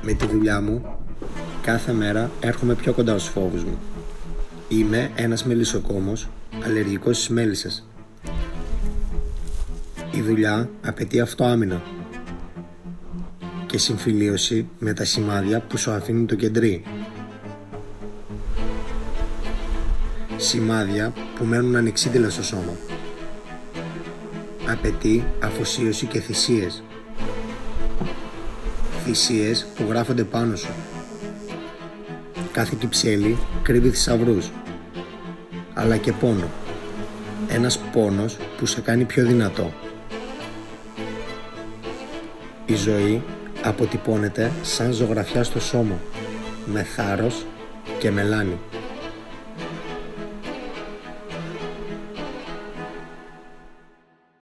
Με τη δουλειά μου, κάθε μέρα έρχομαι πιο κοντά στους φόβους μου. Είμαι ένας μελισσοκόμος, αλλεργικός στις μέλισσες. Η δουλειά απαιτεί αυτοάμυνα και συμφιλίωση με τα σημάδια που σου αφήνει το κεντρί. Σημάδια που μένουν ανεξίτηλα στο σώμα. Απαιτεί αφοσίωση και θυσίες. Θυσίες που γράφονται πάνω σου. Κάθε κυψέλη κρύβει θησαυρούς, αλλά και πόνο. Ένας πόνος που σε κάνει πιο δυνατό. Η ζωή αποτυπώνεται σαν ζωγραφιά στο σώμα, με θάρρος και μελάνη.